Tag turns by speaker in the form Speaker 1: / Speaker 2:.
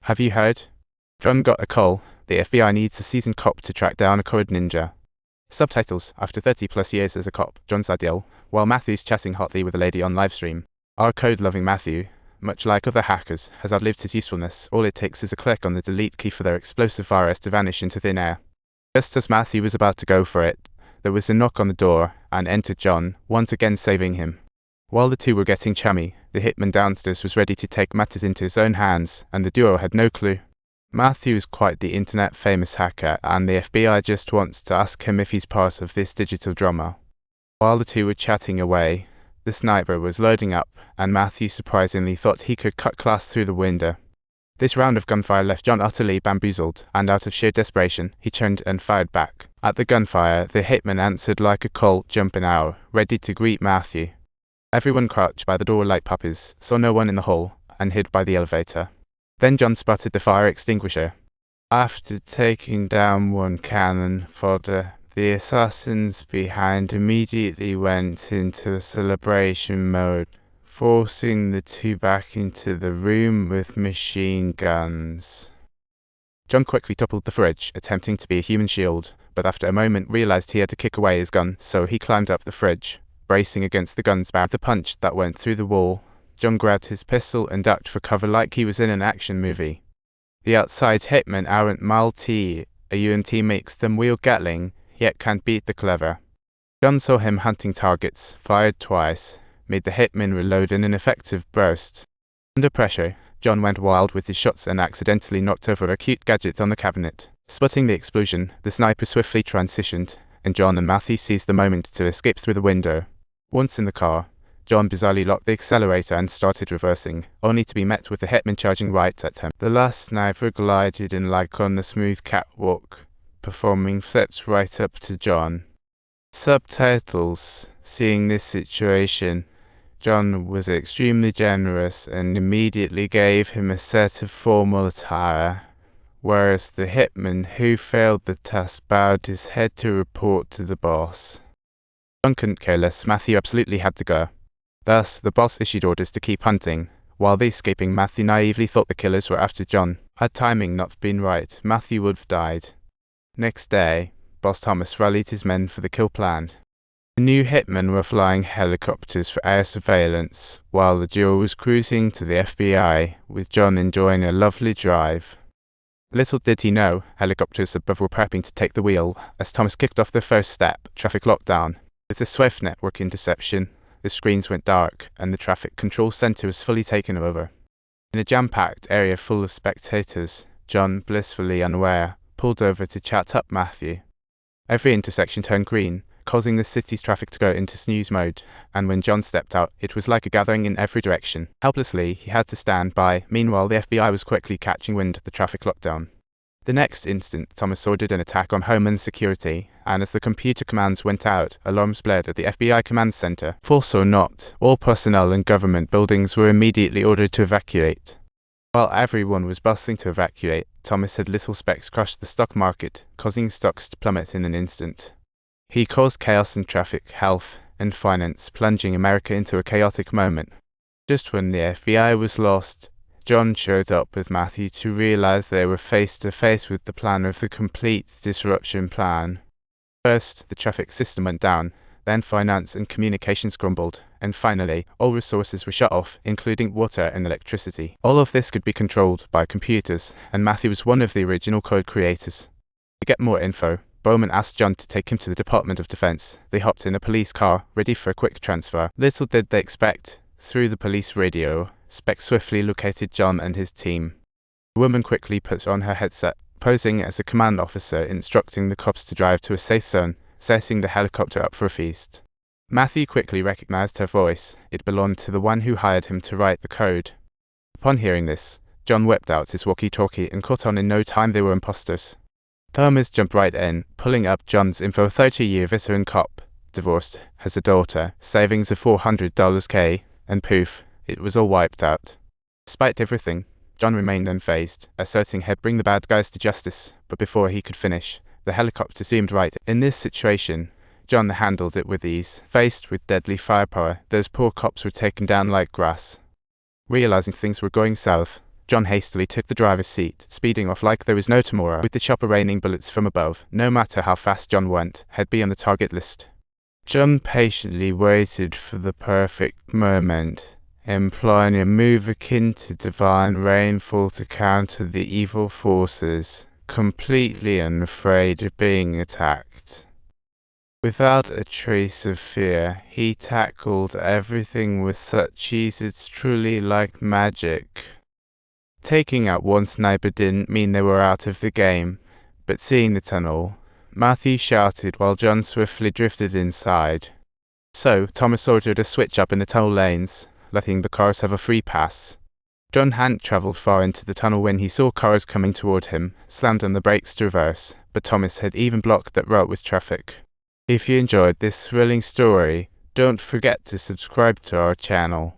Speaker 1: Have you heard? John got a call. The FBI needs a seasoned cop to track down a code ninja. Subtitles: After 30 plus years as a cop, John's ideal, while Matthew's chatting hotly with a lady on livestream. Our code-loving Matthew, much like other hackers, has outlived his usefulness. All it takes is a click on the delete key for their explosive virus to vanish into thin air. Just as Matthew was about to go for it, there was a knock on the door, and entered John, once again saving him. While the two were getting chummy, the hitman downstairs was ready to take matters into his own hands, and the duo had no clue. Matthew is quite the internet-famous hacker, and the FBI just wants to ask him if he's part of this digital drama. While the two were chatting away, the sniper was loading up, and Matthew surprisingly thought he could cut glass through the window. This round of gunfire left John utterly bamboozled, and out of sheer desperation, he turned and fired back. At the gunfire, the hitman answered like a colt jumping owl, ready to greet Matthew. Everyone crouched by the door like puppies, saw no one in the hall, and hid by the elevator. Then John spotted the fire extinguisher. After taking down one cannon fodder, the assassins behind immediately went into celebration mode, forcing the two back into the room with machine guns. John quickly toppled the fridge, attempting to be a human shield, but after a moment realized he had to kick away his gun, so he climbed up the fridge, bracing against the gun's barrel. With the punch that went through the wall, John grabbed his pistol and ducked for cover like he was in an action movie. The outside hitman aren't Malti, a UMT makes them wield Gatling, yet can't beat the clever. John saw him hunting targets, fired twice, made the hitman reload in an effective burst. Under pressure, John went wild with his shots and accidentally knocked over a cute gadget on the cabinet. Spotting the explosion, the sniper swiftly transitioned, and John and Matthew seized the moment to escape through the window. Once in the car, John bizarrely locked the accelerator and started reversing, only to be met with the hitman charging right at him. The last sniper glided in like on a smooth catwalk, performing flips right up to John. Subtitles: Seeing this situation, John was extremely generous and immediately gave him a set of formal attire, whereas the hitman who failed the task bowed his head to report to the boss. John couldn't care less. Matthew absolutely had to go. Thus, the boss issued orders to keep hunting. While the escaping Matthew naively thought the killers were after John. Had timing not been right, Matthew would have died. Next day, Boss Thomas rallied his men for the kill plan. The new hitmen were flying helicopters for air surveillance, while the duo was cruising to the FBI, with John enjoying a lovely drive. Little did he know, helicopters above were prepping to take the wheel, as Thomas kicked off the first step, traffic lockdown. With a swift network interception, the screens went dark, and the traffic control center was fully taken over. In a jam-packed area full of spectators, John, blissfully unaware, pulled over to chat up Matthew. Every intersection turned green, causing the city's traffic to go into snooze mode, and when John stepped out, it was like a gathering in every direction. Helplessly, he had to stand by. Meanwhile, the FBI was quickly catching wind of the traffic lockdown. The next instant, Thomas ordered an attack on Homeland Security, and as the computer commands went out, alarms blared at the FBI command center. False or not, all personnel in government buildings were immediately ordered to evacuate. While everyone was bustling to evacuate, Thomas had little specks crush the stock market, causing stocks to plummet in an instant. He caused chaos in traffic, health, and finance, plunging America into a chaotic moment. Just when the FBI was lost, John showed up with Matthew to realize they were face to face with the plan of the complete disruption plan. First, the traffic system went down, then finance and communications crumbled, and finally, all resources were shut off, including water and electricity. All of this could be controlled by computers, and Matthew was one of the original code creators. To get more info, Bowman asked John to take him to the Department of Defense. They hopped in a police car, ready for a quick transfer. Little did they expect, through the police radio, Spec swiftly located John and his team. The woman quickly put on her headset, posing as a command officer instructing the cops to drive to a safe zone, setting the helicopter up for a feast. Matthew quickly recognized her voice. It belonged to the one who hired him to write the code. Upon hearing this, John whipped out his walkie-talkie and caught on in no time they were imposters. Thomas jumped right in, pulling up John's info. 30-year veteran cop, divorced, has a daughter, savings of $400K, and poof, it was all wiped out. Despite everything, John remained unfazed, asserting he'd bring the bad guys to justice, but before he could finish, the helicopter zoomed right. In this situation, John handled it with ease. Faced with deadly firepower, those poor cops were taken down like grass. Realizing things were going south, John hastily took the driver's seat, speeding off like there was no tomorrow, with the chopper raining bullets from above. No matter how fast John went, he'd be on the target list. John patiently waited for the perfect moment, employing a move akin to divine rainfall to counter the evil forces, completely unafraid of being attacked. Without a trace of fear, he tackled everything with such ease it's truly like magic. Taking out one sniper didn't mean they were out of the game, but seeing the tunnel, Matthew shouted while John swiftly drifted inside. So, Thomas ordered a switch up in the tunnel lanes, letting the cars have a free pass. John hadn't travelled far into the tunnel when he saw cars coming toward him, slammed on the brakes to reverse, but Thomas had even blocked that route with traffic. If you enjoyed this thrilling story, don't forget to subscribe to our channel.